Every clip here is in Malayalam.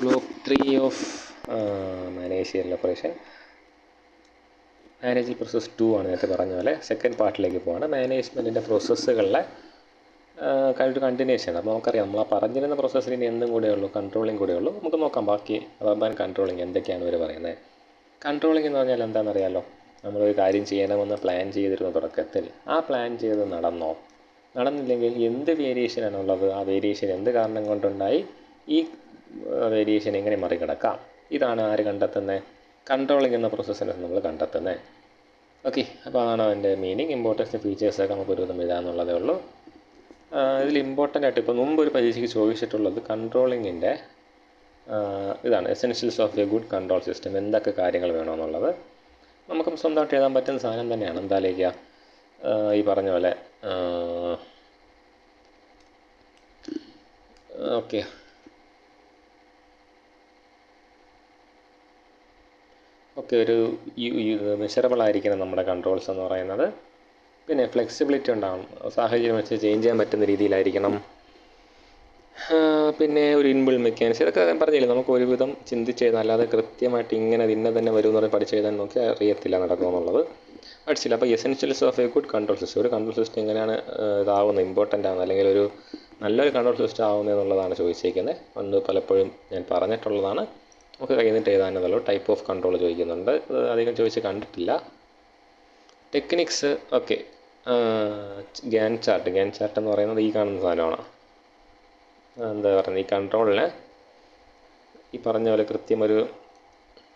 Block 3 of managerial operation. Manage process 2 ആണ് നേരത്തെ പറഞ്ഞ പോലെ. സെക്കൻഡ് പാർട്ടിലേക്ക് പോവാണ്. മാനേജ്മെൻറ്റിൻ്റെ പ്രോസസ്സുകളിലെ ഒരു കണ്ടിന്യൂഷൻ. അപ്പോൾ നമുക്കറിയാം നമ്മൾ ആ പറഞ്ഞിരുന്ന പ്രോസസ്സിൽ ഇനി എന്തും കൂടെ ഉള്ളൂ, കൺട്രോളിങ് കൂടെ ഉള്ളൂ. നമുക്ക് നോക്കാം ബാക്കി അർബൻ കൺട്രോളിങ് എന്തൊക്കെയാണ് ഇവർ പറയുന്നത്. കൺട്രോളിങ് എന്ന് പറഞ്ഞാൽ എന്താണെന്നറിയാമല്ലോ. നമ്മളൊരു കാര്യം ചെയ്യണമെന്ന് പ്ലാൻ ചെയ്തിരുന്ന തുടക്കത്തിൽ ആ പ്ലാൻ ചെയ്ത് നടന്നില്ലെങ്കിൽ എന്ത് വേരിയേഷനാണുള്ളത്, ആ വേരിയേഷൻ എന്ത് കാരണം കൊണ്ടുണ്ടായി, ഈ വേരിയേഷൻ എങ്ങനെ മറികടക്കാം, ഇതാണ് ആര് കണ്ടെത്തുന്നത്, കൺട്രോളിങ് എന്ന പ്രോസസ്സിനെ നമ്മൾ കണ്ടെത്തുന്നത്. ഓക്കെ, അപ്പോൾ അതാണ് അതിൻ്റെ മീനിങ്. ഇമ്പോർട്ടൻസ് ഫീച്ചേഴ്സൊക്കെ നമുക്ക് ഒരു വിധം എഴുതാമെന്നുള്ളതേ ഉള്ളൂ. ഇതിൽ ഇമ്പോർട്ടൻ്റ് ആയിട്ട് ഇപ്പോൾ മുമ്പ് ഒരു പരീക്ഷയ്ക്ക് ചോദിച്ചിട്ടുള്ളത് കൺട്രോളിങ്ങിൻ്റെ ഇതാണ്, essentials of A good control system. എന്തൊക്കെ കാര്യങ്ങൾ വേണമെന്നുള്ളത് നമുക്ക് സ്വന്തമായിട്ട് എഴുതാൻ പറ്റുന്ന സാധനം തന്നെയാണ്. എന്തായാലും ഈ പറഞ്ഞ പോലെ ഓക്കെ. ഒരു മെഷറബിൾ ആയിരിക്കണം നമ്മുടെ കൺട്രോൾസ് എന്ന് പറയുന്നത്. പിന്നെ ഫ്ലെക്സിബിലിറ്റി ഉണ്ടാവണം, സാഹചര്യം വെച്ച് ചേഞ്ച് ചെയ്യാൻ പറ്റുന്ന രീതിയിലായിരിക്കണം. പിന്നെ ഒരു ഇൻബിൾ മെക്കാനിസം, ഇതൊക്കെ പറഞ്ഞില്ലേ നമുക്ക് ഒരുവിധം ചിന്തിച്ചെഴുതാം. അല്ലാതെ കൃത്യമായിട്ട് ഇങ്ങനെ തന്നെ വരും എന്ന് പറഞ്ഞ് പഠിച്ചെഴുതാൻ നോക്കി അറിയത്തില്ല നടക്കുമെന്നുള്ളത് പഠിച്ചില്ല. അപ്പോൾ essentials of A good control system, ഒരു കൺട്രോൾ സിസ്റ്റം എങ്ങനെയാണ് ഇതാവുന്നത്, ഇമ്പോർട്ടൻ്റ് ആവുന്നത്, അല്ലെങ്കിൽ ഒരു നല്ലൊരു കൺട്രോൾ സിസ്റ്റം ആവുന്നത് എന്നുള്ളതാണ് ചോദിച്ചിരിക്കുന്നത്. അന്ന് പലപ്പോഴും ഞാൻ പറഞ്ഞിട്ടുള്ളതാണ്. നമുക്ക് കഴിഞ്ഞിട്ട് എഴുതാനുള്ളൂ. ടൈപ്പ് ഓഫ് കൺട്രോൾ ചോദിക്കുന്നുണ്ട്, അധികം ചോദിച്ച് കണ്ടിട്ടില്ല. Techniques okay. ഗ്യാൻ ചാർട്ട് എന്ന് പറയുന്നത് ഈ കാണുന്ന സാധനമാണ്. എന്താ പറയുന്നത്, ഈ കൺട്രോളിന് ഈ പറഞ്ഞ പോലെ കൃത്യമൊരു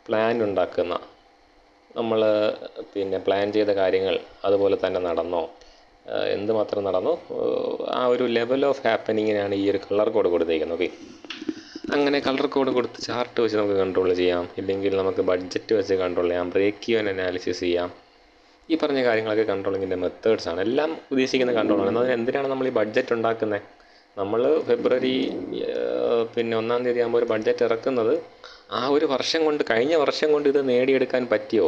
പ്ലാൻ ഉണ്ടാക്കുന്ന, നമ്മൾ പിന്നെ പ്ലാൻ ചെയ്ത കാര്യങ്ങൾ അതുപോലെ തന്നെ നടന്നോ, എന്തുമാത്രം നടന്നു, ആ ഒരു ലെവൽ ഓഫ് ഹാപ്പനിങ്ങിനാണ് ഈ ഒരു കളർ കോഡ് കൊടുത്തിരിക്കുന്നത്. ഓക്കെ, അങ്ങനെ കളർ കോഡ് കൊടുത്ത് ചാർട്ട് വെച്ച് നമുക്ക് കൺട്രോൾ ചെയ്യാം. ഇല്ലെങ്കിൽ നമുക്ക് ബഡ്ജറ്റ് വെച്ച് കൺട്രോൾ ചെയ്യാം, ബ്രേക്ക് ഈവൻ അനാലിസിസ് ചെയ്യാം. ഈ പറഞ്ഞ കാര്യങ്ങളൊക്കെ കൺട്രോളിങ്ങിൻ്റെ മെത്തേഡ്സാണ്. എല്ലാം ഉദ്ദേശിക്കുന്ന കൺട്രോളാണ്. എന്നാൽ എന്തിനാണ് നമ്മൾ ഈ ബഡ്ജറ്റ് ഉണ്ടാക്കുന്നത്? നമ്മൾ ഫെബ്രുവരി 1-ാം തീയതി ആകുമ്പോൾ ഒരു ബഡ്ജറ്റ് ഇറക്കുന്നത് ആ ഒരു വർഷം കൊണ്ട്, കഴിഞ്ഞ വർഷം കൊണ്ട് ഇത് നേടിയെടുക്കാൻ പറ്റിയോ,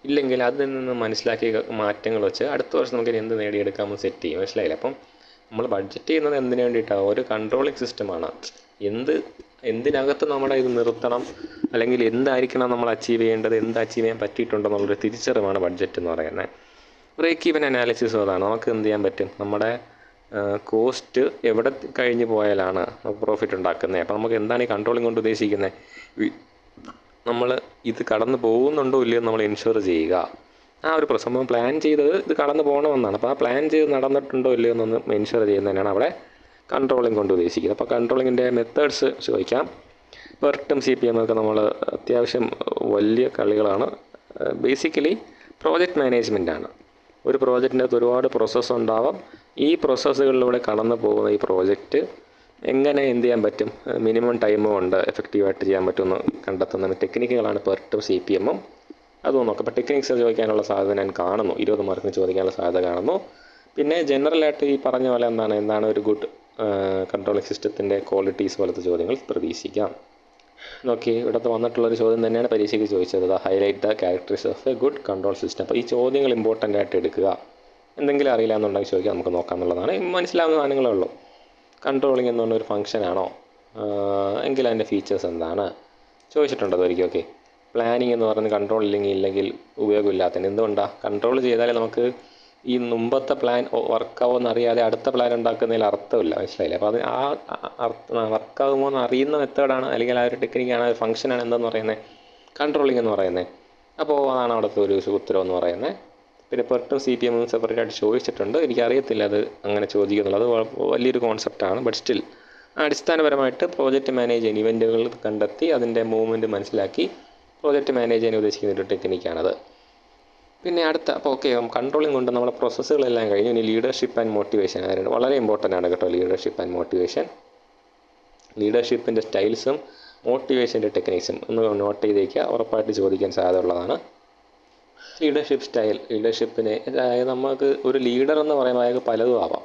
ഇല്ലെങ്കിൽ അതിൽ നിന്ന് മനസ്സിലാക്കിയ മാറ്റങ്ങൾ വെച്ച് അടുത്ത വർഷം നമുക്ക് എന്ത് നേടിയെടുക്കാമെന്ന് സെറ്റ് ചെയ്യും. മനസ്സിലായില്ല? അപ്പം നമ്മൾ ബഡ്ജറ്റ് ചെയ്യുന്നത് എന്തിനു വേണ്ടിയിട്ടാണ്? ഒരു കൺട്രോളിങ് സിസ്റ്റമാണ്. എന്തിനകത്ത് നമ്മുടെ ഇത് നിർത്തണം, അല്ലെങ്കിൽ എന്തായിരിക്കണം നമ്മൾ അച്ചീവ് ചെയ്യേണ്ടത്, എന്ത് അച്ചീവ് ചെയ്യാൻ പറ്റിയിട്ടുണ്ടെന്നുള്ളൊരു തിരിച്ചറിവാണ് ബഡ്ജറ്റ് എന്ന് പറയുന്നത്. ബ്രേക്ക് ഈവൻ അനാലിസിസ് അതാണ്. നമുക്ക് എന്ത് ചെയ്യാൻ പറ്റും, നമ്മുടെ കോസ്റ്റ് എവിടെ കഴിഞ്ഞ് പോയാലാണ് നമുക്ക് പ്രോഫിറ്റ് ഉണ്ടാക്കുന്നത്. അപ്പോൾ നമുക്ക് എന്താണ് ഈ കൺട്രോളിങ് കൊണ്ട് ഉദ്ദേശിക്കുന്നത്? നമ്മൾ ഇത് കടന്നു പോകുന്നുണ്ടോ ഇല്ലയോ നമ്മൾ എൻഷുർ ചെയ്യുക. ആ ഒരു പ്രശ്നം പ്ലാൻ ചെയ്തത് ഇത് കടന്നു പോകണമെന്നാണ്. അപ്പോൾ ആ പ്ലാൻ ചെയ്ത് നടന്നിട്ടുണ്ടോ ഇല്ലയോ എന്നൊന്ന് എൻഷുർ ചെയ്യുന്നതിനാണ് അവിടെ കൺട്രോളിങ് കൊണ്ട് ഉദ്ദേശിക്കുന്നത്. അപ്പോൾ കൺട്രോളിങ്ങിൻ്റെ മെത്തേഡ്സ് ചോദിക്കാം. പെർട്ടും CPM ഒക്കെ നമ്മൾ അത്യാവശ്യം വലിയ കളികളാണ്. ബേസിക്കലി പ്രോജക്റ്റ് മാനേജ്മെൻറ്റാണ്. ഒരു പ്രോജക്റ്റിൻ്റെ അകത്ത് ഒരുപാട് പ്രോസസ്സ് ഉണ്ടാവാം. ഈ പ്രോസസ്സുകളിലൂടെ കടന്നു പോകുന്ന ഈ പ്രോജക്റ്റ് എങ്ങനെ എന്ത് ചെയ്യാൻ പറ്റും, മിനിമം ടൈം കൊണ്ട് എഫക്റ്റീവായിട്ട് ചെയ്യാൻ പറ്റുമെന്ന് കണ്ടെത്തുന്ന ടെക്നിക്കുകളാണ് പെർട്ടും CPM. അതൊന്നും നോക്കാം. അപ്പോൾ ടെക്നിക്സ് ചോദിക്കാനുള്ള സാധ്യത ഞാൻ കാണുന്നു, 20 മാർക്കിന് ചോദിക്കാനുള്ള സാധ്യത കാണുന്നു. പിന്നെ ജനറലായിട്ട് ഈ പറഞ്ഞ പോലെ എന്താണ് ഒരു ഗുഡ് കൺട്രോളിംഗ് സിസ്റ്റത്തിൻ്റെ ക്വാളിറ്റീസ് പോലത്തെ ചോദ്യങ്ങൾ പ്രതീക്ഷിക്കാം. നോക്കി, ഇവിടുത്തെ വന്നിട്ടുള്ളൊരു ചോദ്യം തന്നെയാണ് പരീക്ഷയ്ക്ക് ചോദിച്ചത്. Highlight the characteristics of A good control system. അപ്പോൾ ഈ ചോദ്യങ്ങൾ ഇമ്പോർട്ടൻ്റ് ആയിട്ട് എടുക്കുക. എന്തെങ്കിലും അറിയില്ല എന്നുണ്ടെങ്കിൽ ചോദിക്കാം, നമുക്ക് നോക്കാമെന്നുള്ളതാണ്. മനസ്സിലാവുന്ന സാധനങ്ങളേ ഉള്ളൂ. കൺട്രോളിംഗ് എന്ന് പറഞ്ഞൊരു ഫംഗ്ഷനാണോ, എങ്കിൽ അതിൻ്റെ ഫീച്ചേഴ്സ് എന്താണ് ചോദിച്ചിട്ടുണ്ടോ ഒരിക്കൽ. ഓക്കെ, പ്ലാനിങ് എന്ന് പറയുന്നത് കൺട്രോൾ ഇല്ലെങ്കിൽ ഉപയോഗമില്ലാത്തതിന്. എന്തുകൊണ്ടാണ്? കൺട്രോൾ ചെയ്താലേ നമുക്ക് ഈ മുമ്പത്തെ പ്ലാൻ വർക്കാവുമെന്ന് അറിയാതെ അടുത്ത പ്ലാൻ ഉണ്ടാക്കുന്നതിൽ അർത്ഥമില്ല. മനസ്സിലായില്ലേ? അപ്പോൾ അത് വർക്കാവുമോ എന്ന് അറിയുന്ന മെത്തേഡാണ്, അല്ലെങ്കിൽ ആ ഒരു ടെക്നിക്കാണ്, ഒരു ഫംഗ്ഷനാണ് എന്തെന്ന് പറയുന്നത്, കൺട്രോളിംഗ് എന്ന് പറയുന്നത്. അപ്പോൾ അതാണ് അവിടുത്തെ ഒരു ഉത്തരവ് എന്ന് പറയുന്നത്. പിന്നെ പെർട്ടും CPM സെപ്പറേറ്റ് ആയിട്ട് ചോദിച്ചിട്ടുണ്ട്. എനിക്കറിയത്തില്ല അത് അങ്ങനെ ചോദിക്കുന്നുള്ളത്. അത് വലിയൊരു കോൺസെപ്റ്റാണ്. ബട്ട് സ്റ്റിൽ അടിസ്ഥാനപരമായിട്ട് പ്രോജക്റ്റ് മാനേജ് ചെയ്യാൻ, ഇവൻറ്റുകൾ കണ്ടെത്തി അതിൻ്റെ മൂവ്മെൻറ്റ് മനസ്സിലാക്കി പ്രോജക്റ്റ് മാനേജ് ചെയ്യാൻ ഉദ്ദേശിക്കുന്ന ഒരു ടെക്നിക്കാണത്. പിന്നെ അടുത്ത, അപ്പോൾ ഓക്കെ, കൺട്രോളിംഗ് കൊണ്ട് നമ്മുടെ പ്രോസസ്സുകളെല്ലാം കഴിഞ്ഞു. ഇനി ലീഡർഷിപ്പ് ആൻഡ് മോട്ടിവേഷൻ ആയിരുന്നു. വളരെ ഇമ്പോർട്ടൻ്റ് ആണ് കേട്ടോ, ലീഡർഷിപ്പ് ആൻഡ് മോട്ടിവേഷൻ. ലീഡർഷിപ്പിൻ്റെ സ്റ്റൈൽസും മോട്ടിവേഷൻ്റെ ടെക്നിക്സും ഒന്ന് നോട്ട് ചെയ്തേക്കുക, ഉറപ്പായിട്ട് ചോദിക്കാൻ സാധ്യതയുള്ളതാണ്. ലീഡർഷിപ്പ് സ്റ്റൈൽ, ലീഡർഷിപ്പിനെ, അതായത് നമുക്ക് ഒരു ലീഡർ എന്ന് പറയുമ്പോൾ അയാൾക്ക് പലതും ആവാം.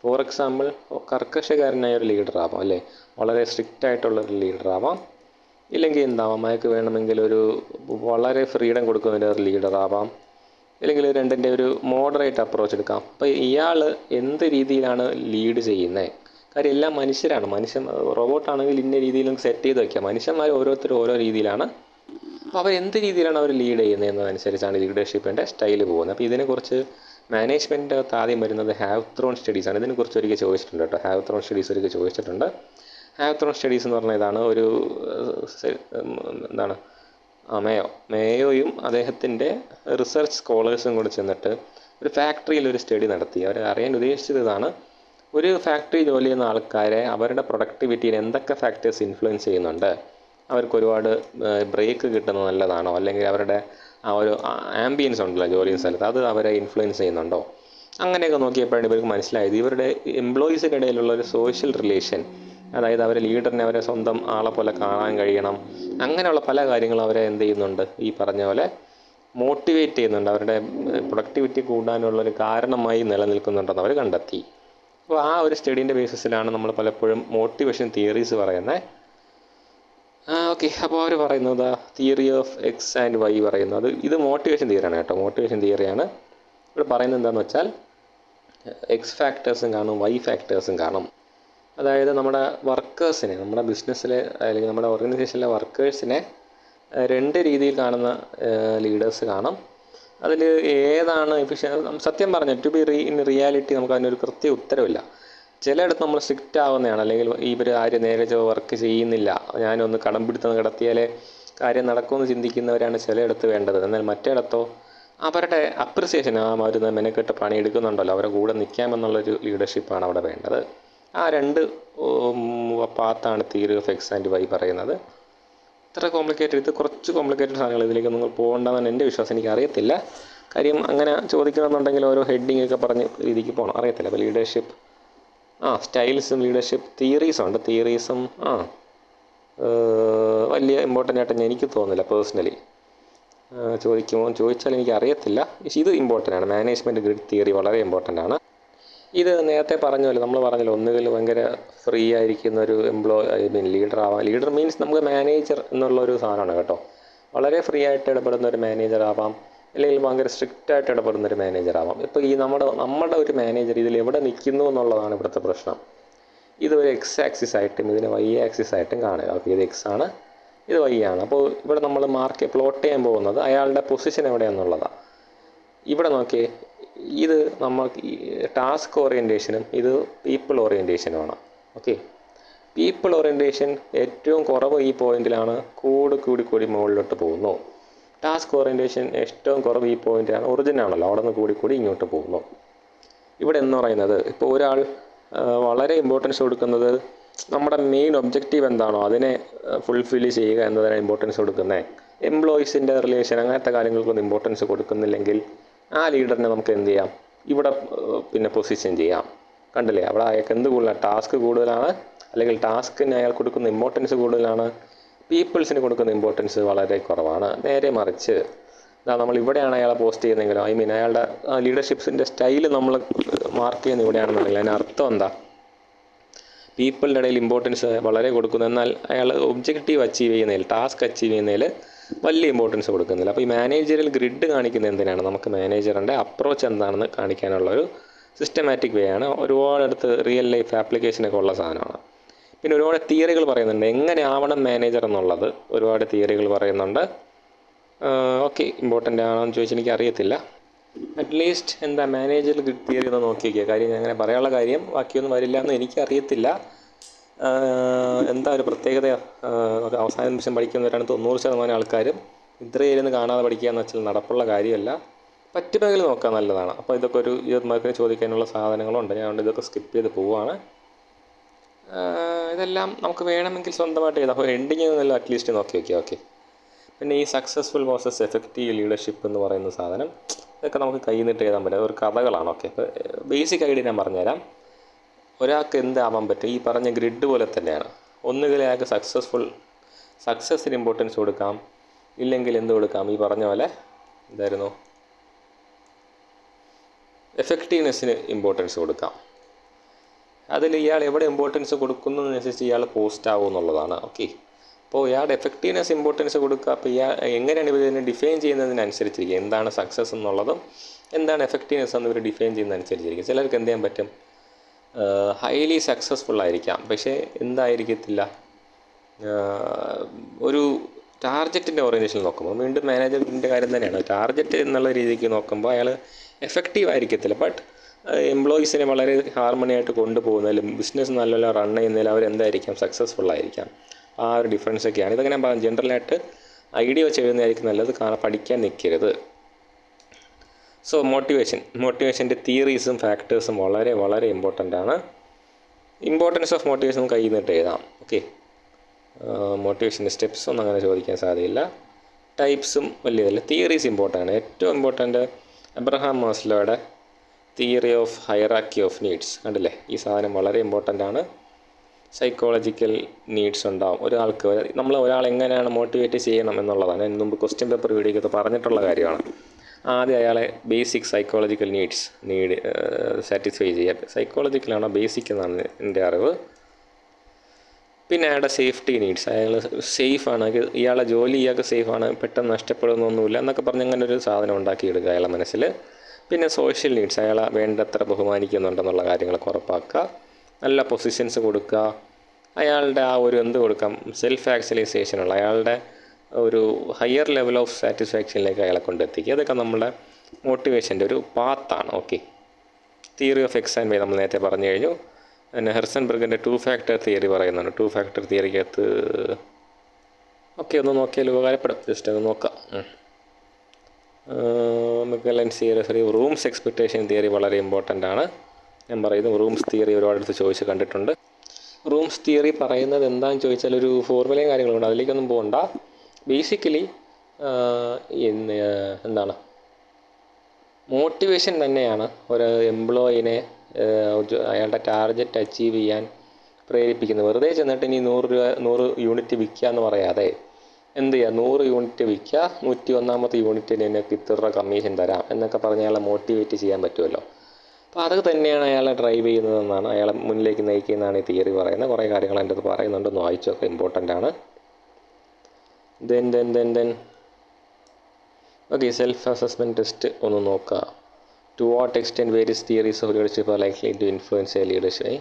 ഫോർ എക്സാമ്പിൾ, കർക്കശക്കാരനായ ഒരു ലീഡറാവാം, അല്ലേ, വളരെ സ്ട്രിക്റ്റ് ആയിട്ടുള്ളൊരു ലീഡറാവാം. ഇല്ലെങ്കിൽ എന്താവാം, അയാൾക്ക് വേണമെങ്കിൽ ഒരു വളരെ ഫ്രീഡം കൊടുക്കുന്ന ഒരു ലീഡറാവാം. ഇല്ലെങ്കിൽ രണ്ടിൻ്റെ ഒരു മോഡറേറ്റ് അപ്രോച്ച് എടുക്കാം. അപ്പോൾ ഇയാൾ എന്ത് രീതിയിലാണ് ലീഡ് ചെയ്യുന്നത്, കാര്യം എല്ലാം മനുഷ്യരാണ്. റോബോട്ടാണെങ്കിൽ ഇന്ന രീതിയിൽ നമുക്ക് സെറ്റ് ചെയ്ത് വയ്ക്കാം. മനുഷ്യന്മാർ ഓരോരുത്തരും ഓരോ രീതിയിലാണ്. അപ്പോൾ അവരെന്ത് രീതിയിലാണ് അവർ ലീഡ് ചെയ്യുന്നത് എന്നതനുസരിച്ചാണ് ലീഡർഷിപ്പിൻ്റെ സ്റ്റൈല് പോകുന്നത്. അപ്പോൾ ഇതിനെക്കുറിച്ച് മാനേജ്മെൻറ്റിൻ്റെ അകത്ത് ആദ്യം വരുന്നത് ഹാവ് ത്രോൺ സ്റ്റഡീസാണ്. ഇതിനെക്കുറിച്ച് ഒരിക്കൽ ചോദിച്ചിട്ടുണ്ട് കേട്ടോ. ഹാവ് ത്രോൺ സ്റ്റഡീസ് ഒരിക്കൽ ചോദിച്ചിട്ടുണ്ട്. ഹാവ് ത്രോൺ സ്റ്റഡീസ് എന്ന് പറഞ്ഞാൽ ഇതാണ്. ഒരു എന്താണ് മേയോയും അദ്ദേഹത്തിൻ്റെ റിസർച്ച് സ്കോളേഴ്സും കൂടി ചെന്നിട്ട് ഒരു ഫാക്ടറിയിൽ ഒരു സ്റ്റഡി നടത്തി. അവർ അറിയാൻ ഉദ്ദേശിച്ചത് ഇതാണ്: ഒരു ഫാക്ടറി ജോലി ചെയ്യുന്ന ആൾക്കാരെ അവരുടെ പ്രൊഡക്ടിവിറ്റിയിൽ എന്തൊക്കെ ഫാക്ടേഴ്സ് ഇൻഫ്ലുവൻസ് ചെയ്യുന്നുണ്ട്, അവർക്ക് ഒരുപാട് ബ്രേക്ക് കിട്ടുന്നത് നല്ലതാണോ, അല്ലെങ്കിൽ അവരുടെ ആ ഒരു ആംബിയൻസ് ഉണ്ടല്ലോ ജോലി സ്ഥലത്ത്, അത് അവരെ ഇൻഫ്ലുവൻസ് ചെയ്യുന്നുണ്ടോ, അങ്ങനെയൊക്കെ നോക്കിയപ്പോഴാണ് ഇവർക്ക് മനസ്സിലായത് ഇവരുടെ എംപ്ലോയീസിൻ്റെ ഇടയിലുള്ള ഒരു സോഷ്യൽ റിലേഷൻ, അതായത് അവരെ ലീഡറിനെ അവരെ സ്വന്തം ആളെ പോലെ കാണാൻ കഴിയണം, അങ്ങനെയുള്ള പല കാര്യങ്ങളും അവരെ എന്ത് ചെയ്യുന്നുണ്ട്, ഈ പറഞ്ഞ പോലെ മോട്ടിവേറ്റ് ചെയ്യുന്നുണ്ട്, അവരുടെ പ്രൊഡക്ടിവിറ്റി കൂടാനുള്ളൊരു കാരണമായി നിലനിൽക്കുന്നുണ്ടെന്ന് അവർ കണ്ടെത്തി. അപ്പോൾ ആ ഒരു സ്റ്റഡീൻ്റെ ബേസിസിലാണ് നമ്മൾ പലപ്പോഴും മോട്ടിവേഷൻ തിയറീസ് പറയുന്നത്. ഓക്കെ, അപ്പോൾ അവർ പറയുന്നത് theory of X and Y പറയുന്നത് ഇത് മോട്ടിവേഷൻ തിയറിയാണ് കേട്ടോ. മോട്ടിവേഷൻ തിയറിയാണ്. ഇവിടെ പറയുന്നത് എന്താണെന്ന് വെച്ചാൽ എക്സ് ഫാക്ടേഴ്സും കാണും, വൈ ഫാക്ടേഴ്സും കാണും. അതായത് നമ്മുടെ വർക്കേഴ്സിനെ, നമ്മുടെ ബിസിനസ്സിലെ അല്ലെങ്കിൽ നമ്മുടെ ഓർഗനൈസേഷനിലെ വർക്കേഴ്സിനെ രണ്ട് രീതിയിൽ കാണുന്ന ലീഡേഴ്സ് കാണും. അതിൽ ഏതാണ് സത്യം പറഞ്ഞാൽ ടു ബി ഇൻ റിയാലിറ്റി നമുക്ക് അതിനൊരു കൃത്യ ഉത്തരവില്ല. ചിലയിടത്ത് നമ്മൾ സ്ട്രിക്റ്റ് ആവുന്നതാണ്, അല്ലെങ്കിൽ ഇവർ ആരും നേരെ വർക്ക് ചെയ്യുന്നില്ല, ഞാനൊന്ന് കടം പിടുത്തം കിടത്തിയാലേ കാര്യം നടക്കുമെന്ന് ചിന്തിക്കുന്നവരാണ് ചിലയിടത്ത് വേണ്ടത്. എന്നാൽ മറ്റേടത്തോ അവരുടെ അപ്രിസിയേഷൻ, അവർ മെനക്കെട്ട് പണിയെടുക്കുന്നുണ്ടല്ലോ, അവരെ കൂടെ നിൽക്കാമെന്നുള്ളൊരു ലീഡർഷിപ്പാണ് അവിടെ വേണ്ടത്. ആ രണ്ട് പാത്താണ് theory of X and Y പറയുന്നത്. ഇത്ര കോംപ്ലിക്കേറ്റഡ്, ഇത് കുറച്ച് കോംപ്ലിക്കേറ്റഡ് സാധനങ്ങൾ, ഇതിലേക്ക് നിങ്ങൾ പോകണ്ടെന്നാണ് എൻ്റെ വിശ്വാസം. എനിക്ക് അറിയത്തില്ല, കാര്യം അങ്ങനെ ചോദിക്കണമെന്നുണ്ടെങ്കിൽ ഓരോ ഹെഡിങ് ഒക്കെ പറഞ്ഞ് രീതിക്ക് പോകണം, അറിയത്തില്ല. അപ്പോൾ ലീഡർഷിപ്പ് സ്റ്റൈൽസും ലീഡർഷിപ്പ് തിയറീസുണ്ട്. തിയറീസും വലിയ ഇമ്പോർട്ടൻ്റ് ആയിട്ട് എനിക്ക് തോന്നുന്നില്ല പേഴ്സണലി. ചോദിച്ചാൽ എനിക്ക് അറിയത്തില്ല. ഇത് ഇമ്പോർട്ടൻ്റ് ആണ്. മാനേജ്മെൻറ്റ് ഗ്രിഡ് തിയറി വളരെ ഇമ്പോർട്ടൻ്റ് ആണ്. ഇത് നേരത്തെ പറഞ്ഞല്ലോ, നമ്മൾ പറഞ്ഞല്ലോ, ഒന്നുകിൽ ഭയങ്കര ഫ്രീ ആയിരിക്കുന്ന ഒരു ലീഡർ ആവാം. ലീഡർ മീൻസ് നമുക്ക് മാനേജർ എന്നുള്ളൊരു സാധനമാണ് കേട്ടോ. വളരെ ഫ്രീ ആയിട്ട് ഇടപെടുന്ന ഒരു മാനേജർ ആവാം, അല്ലെങ്കിൽ ഭയങ്കര സ്ട്രിക്റ്റായിട്ട് ഇടപെടുന്ന ഒരു മാനേജർ ആവാം. ഇപ്പോൾ ഈ നമ്മുടെ ഒരു മാനേജർ ഇതിൽ എവിടെ നിൽക്കുന്നു എന്നുള്ളതാണ് ഇവിടുത്തെ പ്രശ്നം. ഇതൊരു എക്സ് ആക്സിസ് ആയിട്ടും ഇതിനെ വൈ ആക്സിസ് ആയിട്ടും കാണുക. ഓക്കെ, ഇത് എക്സ് ആണ്, ഇത് വൈ ആണ്. അപ്പോൾ ഇവിടെ നമ്മൾ പ്ലോട്ട് ചെയ്യാൻ പോകുന്നത് അയാളുടെ പൊസിഷൻ എവിടെയാണെന്നുള്ളതാണ്. ഇവിടെ നോക്കിയേ, ഇത് നമുക്ക് ടാസ്ക് ഓറിയൻറ്റേഷനും ഇത് പീപ്പിൾ ഓറിയൻറ്റേഷനുമാണ്. ഓക്കെ, പീപ്പിൾ ഓറിയൻറ്റേഷൻ ഏറ്റവും കുറവ് ഈ പോയിന്റിലാണ്, കൂടി മുകളിലോട്ട് പോകുന്നു. ടാസ്ക് ഓറിയൻറ്റേഷൻ ഏറ്റവും കുറവ് ഈ പോയിന്റിലാണ്, ഒറിജിനാണല്ലോ, അവിടെ നിന്ന് കൂടി ഇങ്ങോട്ട് പോകുന്നു. ഇവിടെ എന്ന് പറയുന്നത് ഇപ്പോൾ ഒരാൾ വളരെ ഇമ്പോർട്ടൻസ് കൊടുക്കുന്നത് നമ്മുടെ മെയിൻ ഒബ്ജക്റ്റീവ് എന്താണോ അതിനെ ഫുൾഫിൽ ചെയ്യുക എന്നതിനാണ് ഇമ്പോർട്ടൻസ് കൊടുക്കുന്നത്. എംപ്ലോയീസിൻ്റെ റിലേഷൻ അങ്ങനത്തെ കാര്യങ്ങൾക്കൊന്നും ഇമ്പോർട്ടൻസ് കൊടുക്കുന്നില്ലെങ്കിൽ ആ ലീഡറിനെ നമുക്ക് എന്ത് ചെയ്യാം, ഇവിടെ പിന്നെ പൊസിഷൻ ചെയ്യാം. കണ്ടില്ലേ, അവിടെ അയാൾക്ക് എന്ത് കൂടുതലാണ്, ടാസ്ക് കൂടുതലാണ്, അല്ലെങ്കിൽ ടാസ്കിന് അയാൾ കൊടുക്കുന്ന ഇമ്പോർട്ടൻസ് കൂടുതലാണ്, പീപ്പിൾസിന് കൊടുക്കുന്ന ഇമ്പോർട്ടൻസ് വളരെ കുറവാണ്. നേരെ മറിച്ച് നമ്മൾ ഇവിടെയാണ് അയാളെ പോസ്റ്റ് ചെയ്യുന്നതെങ്കിലോ, അയാളുടെ ലീഡർഷിപ്സിൻ്റെ സ്റ്റൈൽ നമ്മൾ മാർക്ക് ചെയ്യുന്ന ഇവിടെയാണെന്നുണ്ടെങ്കിൽ അതിന് അർത്ഥം എന്താ, പീപ്പിളിൻ്റെ ഇടയിൽ ഇമ്പോർട്ടൻസ് വളരെ കൊടുക്കുന്നു, എന്നാൽ അയാൾ ഒബ്ജക്റ്റീവ് അച്ചീവ് ചെയ്യുന്നതിൽ, ടാസ്ക് അച്ചീവ് ചെയ്യുന്നതിൽ വലിയ ഇമ്പോർട്ടൻസ് കൊടുക്കുന്നില്ല. അപ്പോൾ ഈ മാനേജറിൽ ഗ്രിഡ് കാണിക്കുന്നത് എന്തിനാണ്, നമുക്ക് മാനേജറിൻ്റെ അപ്രോച്ച് എന്താണെന്ന് കാണിക്കാനുള്ളൊരു സിസ്റ്റമാറ്റിക് വേ ആണ്. ഒരുപാടടുത്ത് റിയൽ ലൈഫ് ആപ്ലിക്കേഷനൊക്കെ ഉള്ള സാധനമാണ്. പിന്നെ ഒരുപാട് തിയറികൾ പറയുന്നുണ്ട് എങ്ങനെ ആവണം മാനേജർ എന്നുള്ളത്, ഒരുപാട് തിയറികൾ പറയുന്നുണ്ട്. ഓക്കെ, ഇമ്പോർട്ടൻ്റ് ആണോ എന്ന് ചോദിച്ചാൽ എനിക്ക് അറിയത്തില്ല. അറ്റ്ലീസ്റ്റ് എന്താ മാനേജറിൽ ഗ്രിഡ് തിയറി ഒന്ന് നോക്കി വയ്ക്കുക. കാര്യം ഞാൻ അങ്ങനെ പറയാനുള്ള കാര്യം ബാക്കിയൊന്നും വരില്ല എന്ന് എനിക്കറിയത്തില്ല. എന്താ ഒരു പ്രത്യേകത, അവസാന നിമിഷം പഠിക്കുന്നവരാണ് 90% ആൾക്കാരും. ഇത്രയിരുന്ന് കാണാതെ പഠിക്കുക എന്ന് വെച്ചാൽ നടപ്പുള്ള കാര്യമല്ല. പറ്റുമെങ്കിൽ നോക്കാൻ നല്ലതാണ്. അപ്പോൾ ഇതൊക്കെ ഒരു 20 മാർക്കിന് ചോദിക്കാനുള്ള സാധനങ്ങളുണ്ട്. ഞാൻ ഇതൊക്കെ സ്കിപ്പ് ചെയ്ത് പോവുകയാണ്. ഇതെല്ലാം നമുക്ക് വേണമെങ്കിൽ സ്വന്തമായിട്ട് ചെയ്താൽ, അപ്പോൾ എൻഡിങ് എന്നല്ല അറ്റ്ലീസ്റ്റ് നോക്കി വയ്ക്കുക. ഓക്കെ, പിന്നെ ഈ സക്സസ്ഫുൾ വേഴ്സസ് എഫക്റ്റീവ് ലീഡർഷിപ്പ് എന്ന് പറയുന്ന സാധനം, ഇതൊക്കെ നമുക്ക് കയ്യിൽ നിന്നിട്ട് എഴുതാൻ പറ്റും. ഒരു കഥകളാണ്. ഓക്കെ, അപ്പോൾ ബേസിക് ഐഡിയ ഞാൻ പറഞ്ഞുതരാം. ഒരാൾക്ക് എന്താവാൻ പറ്റും, ഈ പറഞ്ഞ ഗ്രിഡ് പോലെ തന്നെയാണ്. ഒന്നുകിൽ അയാൾക്ക് സക്സസ്സിന് ഇമ്പോർട്ടൻസ് കൊടുക്കാം, ഇല്ലെങ്കിൽ എന്ത് കൊടുക്കാം, ഈ പറഞ്ഞ പോലെ എന്തായിരുന്നു, എഫക്റ്റീവ്നെസ്സിന് ഇമ്പോർട്ടൻസ് കൊടുക്കാം. അതിൽ ഇയാൾ എവിടെ ഇമ്പോർട്ടൻസ് കൊടുക്കുന്നതിനനുസരിച്ച് ഇയാൾ പോസ്റ്റ് ആവും എന്നുള്ളതാണ്. ഓക്കെ, അപ്പോൾ ഇയാളുടെ എഫക്റ്റീവ്നെസ് ഇമ്പോർട്ടൻസ് കൊടുക്കുക. അപ്പോൾ എങ്ങനെയാണ് ഇവർ ഡിഫൈൻ ചെയ്യുന്നതിനനുസരിച്ചിരിക്കും, എന്താണ് സക്സസ് എന്നുള്ളതും എന്താണ് എഫക്റ്റീവ്നെസ് എന്ന് ഇവർ ഡിഫൈൻ ചെയ്യുന്നതനുസരിച്ചിരിക്കും. ചിലർക്ക് എന്ത് ചെയ്യാൻ പറ്റും, ഹൈലി സക്സസ്ഫുൾ ആയിരിക്കാം, പക്ഷേ എന്തായിരിക്കത്തില്ല, ഒരു ടാർഗറ്റിൻ്റെ ഓറിയൻറ്റേഷൻ നോക്കുമ്പോൾ വീണ്ടും മാനേജറിൻ്റെ കാര്യം തന്നെയാണ്. ടാർഗറ്റ് എന്നുള്ള രീതിക്ക് നോക്കുമ്പോൾ അയാൾ എഫക്റ്റീവ് ആയിരിക്കത്തില്ല, ബട്ട് എംപ്ലോയീസിനെ വളരെ ഹാർമണിയായിട്ട് കൊണ്ടുപോകുന്നതിലും ബിസിനസ് നല്ലപോലെ റൺ ചെയ്യുന്നതിൽ അവരെന്തായിരിക്കാം, സക്സസ്ഫുൾ ആയിരിക്കാം. ആ ഒരു ഡിഫറൻസൊക്കെയാണ്. ഇതങ്ങനെ ജനറലായിട്ട് ഐഡിയ വെച്ച് എഴുതുന്നതായിരിക്കും നല്ലത്, പഠിക്കാൻ നിൽക്കരുത്. സോ മോട്ടിവേഷൻ്റെ തിയറീസും ഫാക്ടേഴ്സും വളരെ വളരെ ഇമ്പോർട്ടൻ്റ് ആണ്. ഇമ്പോർട്ടൻസ് ഓഫ് മോട്ടിവേഷൻ കയ്യിൽ നിന്നിട്ട് എഴുതാം. ഓക്കെ, മോട്ടിവേഷൻ്റെ സ്റ്റെപ്സ് ഒന്നും അങ്ങനെ ചോദിക്കാൻ സാധ്യതയില്ല. ടൈപ്സും വലിയതല്ല. തിയറീസ് ഇമ്പോർട്ടൻ്റ് ആണ്. ഏറ്റവും ഇമ്പോർട്ടൻ്റ് അബ്രഹാം മാസ്ലോയുടെ theory of hierarchy of needs കണ്ടില്ലേ, ഈ സാധനം വളരെ ഇമ്പോർട്ടൻ്റ് ആണ്. സൈക്കോളജിക്കൽ നീഡ്സ് ഉണ്ടാവും ഒരാൾക്ക്. ഒരാൾ എങ്ങനെയാണ് മോട്ടിവേറ്റ് ചെയ്യണം എന്നുള്ളതാണ്. അതിന് മുമ്പ് ക്വസ്റ്റ്യൻ പേപ്പർ വീഡിയോയ്ക്ക് പറഞ്ഞിട്ടുള്ള കാര്യമാണ്. ആദ്യം അയാളെ ബേസിക് സൈക്കോളജിക്കൽ നീഡ്സ് സാറ്റിസ്ഫൈ ചെയ്യുക. സൈക്കോളജിക്കലാണോ ബേസിക് എന്നാണ് എൻ്റെ അറിവ്. പിന്നെ അയാളുടെ സേഫ്റ്റി നീഡ്സ്, അയാൾ സേഫാണ്, ഇയാളെ ജോലി ഇയാൾക്ക് സേഫാണ്, പെട്ടെന്ന് നഷ്ടപ്പെടുന്നൊന്നുമില്ല എന്നൊക്കെ പറഞ്ഞ് അങ്ങനെ ഒരു സാധനം ഉണ്ടാക്കിയെടുക്കുക അയാളെ മനസ്സിൽ. പിന്നെ സോഷ്യൽ നീഡ്സ്, അയാളെ വേണ്ടത്ര ബഹുമാനിക്കുന്നുണ്ടെന്നുള്ള കാര്യങ്ങളൊക്കെ ഉറപ്പാക്കുക. നല്ല പൊസിഷൻസ് കൊടുക്കുക. അയാളുടെ ആ ഒരു കൊടുക്കാം, സെൽഫ് ആക്ച്വലൈസേഷനുള്ള അയാളുടെ ഒരു ഹയർ ലെവൽ ഓഫ് സാറ്റിസ്ഫാക്ഷനിലേക്ക് അയാളെ കൊണ്ടെത്തിക്കുക. അതൊക്കെ നമ്മുടെ മോട്ടിവേഷൻ്റെ ഒരു പാത്താണ്. Okay, theory of X and Y നമ്മൾ നേരത്തെ പറഞ്ഞു കഴിഞ്ഞു. പിന്നെ ഹെർസൻബർഗിൻ്റെ 2 ഫാക്ടർ തിയറി പറയുന്നുണ്ട്. 2 ഫാക്ടർ തിയറിക്കകത്ത് ഓക്കെ ഒന്ന് നോക്കിയാൽ ഉപകാരപ്പെടും. ജസ്റ്റ് ഒന്ന് നോക്കാം. റൂംസ് എക്സ്പെക്റ്റേഷൻ തിയറി വളരെ ഇമ്പോർട്ടൻ്റ് ആണ്. ഞാൻ പറയുന്നത് റൂംസ് തിയറി ഒരുപാടടുത്ത് ചോദിച്ച് കണ്ടിട്ടുണ്ട്. റൂംസ് തിയറി പറയുന്നത് എന്താണെന്ന് ചോദിച്ചാൽ ഒരു ഫോർമുലയും കാര്യങ്ങളുണ്ട്, അതിലേക്കൊന്നും പോകണ്ട. ബേസിക്കലി എന്താണ് മോട്ടിവേഷൻ തന്നെയാണ് ഒരു എംപ്ലോയിനെ അയാളുടെ ടാർഗറ്റ് അച്ചീവ് ചെയ്യാൻ പ്രേരിപ്പിക്കുന്നത്. വെറുതെ ചെന്നിട്ട് ഇനി 100 യൂണിറ്റ് വിൽക്കുക എന്ന് പറയാതെ എന്ത് ചെയ്യുക, 100 യൂണിറ്റ് വിൽക്കുക, 101ാമത്തെ യൂണിറ്റിന് എനിക്ക് ഇത്ര കമ്മീഷൻ തരാം എന്നൊക്കെ പറഞ്ഞ് അയാളെ മോട്ടിവേറ്റ് ചെയ്യാൻ പറ്റുമല്ലോ. അപ്പോൾ അതൊക്കെ തന്നെയാണ് അയാളെ ഡ്രൈവ് ചെയ്യുന്നതെന്നാണ്, അയാളെ മുന്നിലേക്ക് നയിക്കുന്നതാണ് ഈ തിയറി പറയുന്നത്. കുറേ കാര്യങ്ങൾ എൻ്റെ അത് പറയുന്നുണ്ട്, ഒന്ന് വായിച്ചൊക്കെ ഇമ്പോർട്ടൻ്റ് ആണ്. Then okay, self assessment test ഒന്ന് നോക്കുക. To what extent various theories of leadership are likely to influence a leadership.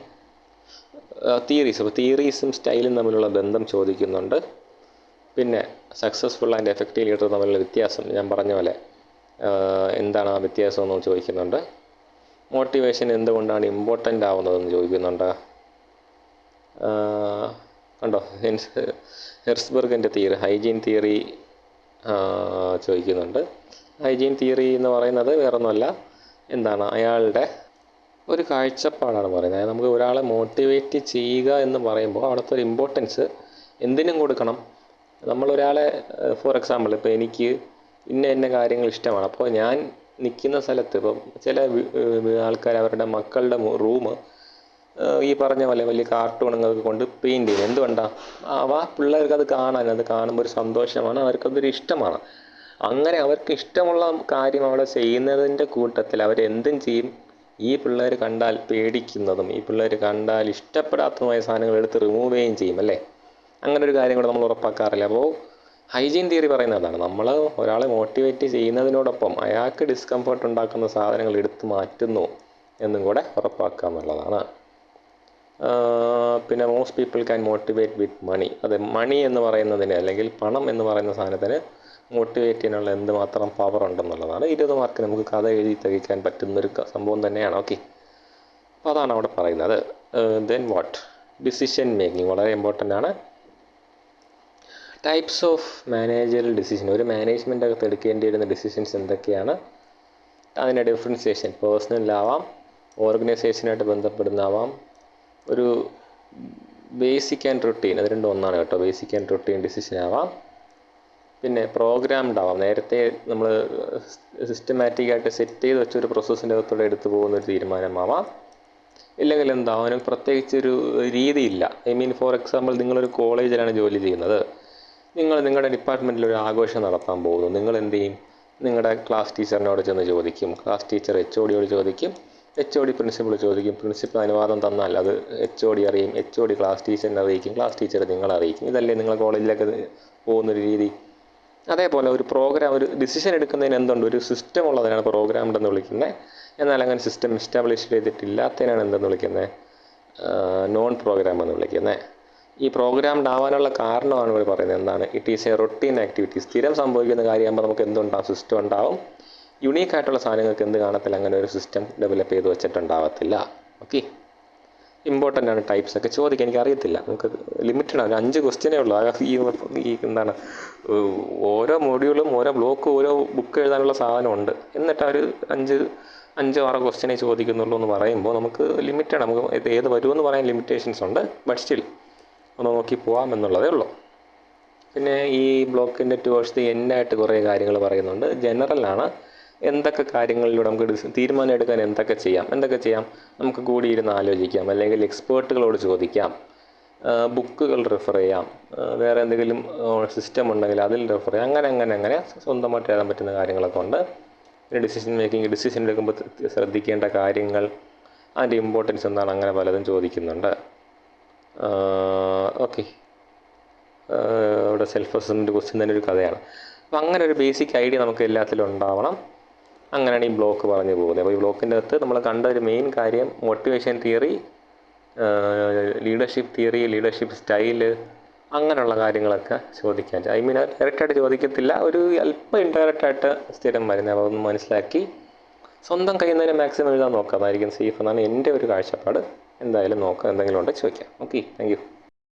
തിയറീസും സ്റ്റൈലും തമ്മിലുള്ള ബന്ധം ചോദിക്കുന്നുണ്ട്. പിന്നെ സക്സസ്ഫുൾ ആൻഡ് എഫക്റ്റീവ് ലീഡർ തമ്മിലുള്ള വ്യത്യാസം ഞാൻ പറഞ്ഞ പോലെ എന്താണ് ആ വ്യത്യാസം എന്ന് ചോദിക്കുന്നുണ്ട്. മോട്ടിവേഷൻ എന്തുകൊണ്ടാണ് ഇമ്പോർട്ടൻ്റ് ആവുന്നതെന്ന് ചോദിക്കുന്നുണ്ട്. കണ്ടോ, ഹെർസ്ബർഗിൻ്റെ തിയറി, ഹൈജീൻ തിയറി ചോദിക്കുന്നുണ്ട്. ഹൈജീൻ തിയറി എന്ന് പറയുന്നത് വേറൊന്നുമല്ല, എന്താണ് അയാളുടെ ഒരു കാഴ്ചപ്പാടാണ് പറയുന്നത്. അതായത് നമുക്ക് ഒരാളെ മോട്ടിവേറ്റ് ചെയ്യുക എന്ന് പറയുമ്പോൾ അവിടുത്തെ ഒരു ഇമ്പോർട്ടൻസ് എന്തിനും കൊടുക്കണം. നമ്മളൊരാളെ ഫോർ എക്സാമ്പിൾ ഇപ്പോൾ എനിക്ക് ഇന്ന കാര്യങ്ങൾ ഇഷ്ടമാണ്, അപ്പോൾ ഞാൻ നിൽക്കുന്ന സ്ഥലത്ത് ഇപ്പം ചില ആൾക്കാർ അവരുടെ മക്കളുടെ റൂം ഈ പറഞ്ഞ പോലെ വലിയ കാർട്ടൂണുകളൊക്കെ കൊണ്ട് പെയിൻറ്റ് ചെയ്യും. എന്തുകൊണ്ടാണ്? പിള്ളേർക്ക് അത് കാണുമ്പോൾ ഒരു സന്തോഷമാണ്, അവർക്കതൊരു ഇഷ്ടമാണ്. അങ്ങനെ അവർക്ക് ഇഷ്ടമുള്ള കാര്യം അവിടെ ചെയ്യുന്നതിൻ്റെ കൂട്ടത്തിൽ അവരെന്തും ചെയ്യും. ഈ പിള്ളേർ കണ്ടാൽ പേടിക്കുന്നതും ഈ പിള്ളേർ കണ്ടാൽ ഇഷ്ടപ്പെടാത്തതുമായ സാധനങ്ങൾ എടുത്ത് റിമൂവ് ചെയ്യുകയും ചെയ്യും, അല്ലേ? അങ്ങനെ ഒരു കാര്യം കൂടെ നമ്മൾ ഉറപ്പാക്കാറില്ല. അപ്പോൾ ഹൈജീൻ തിയറി പറയുന്നതാണ്, നമ്മൾ ഒരാളെ മോട്ടിവേറ്റ് ചെയ്യുന്നതിനോടൊപ്പം അയാൾക്ക് ഡിസ്കംഫർട്ട് ഉണ്ടാക്കുന്ന സാധനങ്ങൾ എടുത്ത് മാറ്റുന്നു എന്നും കൂടെ ഉറപ്പാക്കുക എന്നുള്ളതാണ്. പിന്നെ മോസ്റ്റ് പീപ്പിൾ ക്യാൻ മോട്ടിവേറ്റ് വിത്ത് മണി. അതെ, മണി എന്ന് പറയുന്നതിന് അല്ലെങ്കിൽ പണം എന്ന് പറയുന്ന സാധനത്തിന് മോട്ടിവേറ്റ് ചെയ്യാനുള്ള എന്തുമാത്രം പവർ ഉണ്ടെന്നുള്ളതാണ്. 20 മാർക്ക് നമുക്ക് കഥ എഴുതി തെളിയിക്കാൻ പറ്റുന്നൊരു സംഭവം തന്നെയാണ്. ഓക്കെ, അപ്പോൾ അതാണ് അവിടെ പറയുന്നത്. ദെൻ വാട്ട് ഡിസിഷൻ മേക്കിംഗ് വളരെ ഇമ്പോർട്ടൻ്റ് ആണ്. ടൈപ്സ് ഓഫ് മാനേജറൽ ഡിസിഷൻ, ഒരു മാനേജ്മെൻ്റ് അകത്ത് എടുക്കേണ്ടി വരുന്ന ഡിസിഷൻസ് എന്തൊക്കെയാണ്, അതിൻ്റെ ഡിഫറൻസിയേഷൻ പേഴ്സണലാവാം, ഓർഗനൈസേഷനായിട്ട് ബന്ധപ്പെടുന്നതാവാം, ഒരു ബേസിക് ആൻഡ് റൊട്ടീൻ, അത് രണ്ടും ഒന്നാണ് കേട്ടോ. ബേസിക് ആൻഡ് റൊട്ടീൻ ഡിസിഷൻ ആവാം. പിന്നെ പ്രോഗ്രാംഡ് ആവാം, നേരത്തെ നമ്മൾ സിസ്റ്റമാറ്റിക്കായിട്ട് സെറ്റ് ചെയ്ത് വെച്ചൊരു പ്രോസസ്സിൻ്റെ അകത്തൂടെ എടുത്തു പോകുന്നൊരു തീരുമാനമാവാം. ഇല്ലെങ്കിൽ എന്താവും, അതിന് പ്രത്യേകിച്ചൊരു രീതിയില്ല. ഫോർ എക്സാമ്പിൾ നിങ്ങളൊരു കോളേജിലാണ് ജോലി ചെയ്യുന്നത്, നിങ്ങളുടെ ഡിപ്പാർട്ട്മെൻറ്റിലൊരു ആഘോഷം നടത്താൻ പോകുന്നു. നിങ്ങൾ എന്ത് ചെയ്യും? നിങ്ങളുടെ ക്ലാസ് ടീച്ചറിനോട് ചെന്ന് ചോദിക്കും, ക്ലാസ് ടീച്ചർ HODയോട് ചോദിക്കും, HOD പ്രിൻസിപ്പൾ ചോദിക്കും, പ്രിൻസിപ്പൾ അനുവാദം തന്നാൽ അത് HOD അറിയും, HOD ക്ലാസ് ടീച്ചറിനെ അറിയിക്കും, ക്ലാസ് ടീച്ചർ നിങ്ങളെ അറിയിക്കും. ഇതല്ലേ നിങ്ങൾ കോളേജിലേക്ക് പോകുന്നൊരു രീതി. അതേപോലെ ഒരു പ്രോഗ്രാം, ഒരു ഡിസിഷൻ എടുക്കുന്നതിന് എന്തുണ്ട്, ഒരു സിസ്റ്റം ഉള്ളതിനാണ് പ്രോഗ്രാംഡ് എന്ന് വിളിക്കുന്നത്. എന്നാൽ അങ്ങനെ സിസ്റ്റം എസ്റ്റാബ്ലിഷ് ചെയ്തിട്ടില്ലാത്തതിനാണ് എന്തെന്ന് വിളിക്കുന്നത്, നോൺ പ്രോഗ്രാം എന്ന് വിളിക്കുന്നത്. ഈ പ്രോഗ്രാംഡ് ആവാനുള്ള കാരണമാണ് ഇവിടെ പറയുന്നത് എന്താണ്, it is A routine activity. സ്ഥിരം സംഭവിക്കുന്ന കാര്യമാകുമ്പോൾ നമുക്ക് എന്തുണ്ടാവും, സിസ്റ്റം ഉണ്ടാവും. യുണീക്കായിട്ടുള്ള സാധനങ്ങൾക്ക് എന്ത് കാണത്തില്ല, അങ്ങനെ ഒരു സിസ്റ്റം ഡെവലപ്പ് ചെയ്ത് വെച്ചിട്ടുണ്ടാവത്തില്ല. ഓക്കെ, ഇമ്പോർട്ടൻ്റ് ആണ്. ടൈപ്സ് ഒക്കെ ചോദിക്കാൻ എനിക്കറിയത്തില്ല, നമുക്ക് ലിമിറ്റഡ് ആണ്, 5 ക്വസ്റ്റ്യനേ ഉള്ളൂ. ഈ എന്താണ്, ഓരോ മൊഡ്യൂളും ഓരോ ബ്ലോക്കും ഓരോ ബുക്ക് എഴുതാനുള്ള സാധനമുണ്ട്. എന്നിട്ട് ഒരു 5-6 ക്വസ്റ്റ്യനേ ചോദിക്കുന്നുള്ളൂ എന്ന് പറയുമ്പോൾ നമുക്ക് ലിമിറ്റഡ്, നമുക്ക് ഏത് വരുമെന്ന് പറയാൻ ലിമിറ്റേഷൻസ് ഉണ്ട്. ബട്ട് സ്റ്റിൽ ഒന്ന് നോക്കി പോകാം എന്നുള്ളതേ ഉള്ളൂ. പിന്നെ ഈ ബ്ലോക്കിൻ്റെ ടുവേഴ്സ് ദി എൻഡായിട്ട് കുറേ കാര്യങ്ങൾ പറയുന്നുണ്ട്. ജനറലാണ്, എന്തൊക്കെ കാര്യങ്ങളിലൂടെ നമുക്ക് തീരുമാനം എടുക്കാൻ എന്തൊക്കെ ചെയ്യാം. നമുക്ക് കൂടിയിരുന്ന് ആലോചിക്കാം, അല്ലെങ്കിൽ എക്സ്പേർട്ടുകളോട് ചോദിക്കാം, ബുക്കുകൾ റെഫർ ചെയ്യാം, വേറെ എന്തെങ്കിലും സിസ്റ്റം ഉണ്ടെങ്കിൽ അതിൽ റെഫർ ചെയ്യാം. അങ്ങനെ സ്വന്തമായിട്ട് എഴുതാൻ പറ്റുന്ന കാര്യങ്ങളൊക്കെ ഉണ്ട്. പിന്നെ ഡിസിഷൻ എടുക്കുമ്പോൾ ശ്രദ്ധിക്കേണ്ട കാര്യങ്ങൾ, അതിൻ്റെ ഇമ്പോർട്ടൻസ് എന്താണ്, അങ്ങനെ പലതും ചോദിക്കുന്നുണ്ട്. ഓക്കെ, ഇവിടെ സെൽഫ് അസസ്മെൻറ്റ് ക്വസ്റ്റ്യൻ തന്നെ ഒരു കഥയാണ്. അപ്പോൾ അങ്ങനെ ഒരു ബേസിക് ഐഡിയ നമുക്ക് എല്ലാത്തിലും ഉണ്ടാവണം. അങ്ങനെയാണ് ഈ ബ്ലോക്ക് പറഞ്ഞു പോകുന്നത്. അപ്പോൾ ഈ ബ്ലോക്കിൻ്റെ അകത്ത് നമ്മൾ കണ്ട ഒരു മെയിൻ കാര്യം motivation theory, leadership theory, leadership style, അങ്ങനെയുള്ള കാര്യങ്ങളൊക്കെ ചോദിക്കാൻ, ഡയറക്റ്റായിട്ട് ചോദിക്കത്തില്ല, ഒരു അല്പം ഇൻഡയറക്റ്റായിട്ട് സ്ഥിരം വരുന്നത്. അപ്പോൾ അതൊന്ന് മനസ്സിലാക്കി സ്വന്തം കയ്യിൽ നിന്ന് തന്നെ മാക്സിമം എഴുതാൻ നോക്കാം, അതായിരിക്കും സേഫ് എന്നാണ് എൻ്റെ ഒരു കാഴ്ചപ്പാട്. എന്തായാലും നോക്കാം, എന്തെങ്കിലും ഉണ്ടെങ്കിൽ ചോദിക്കാം. Okay, thank you.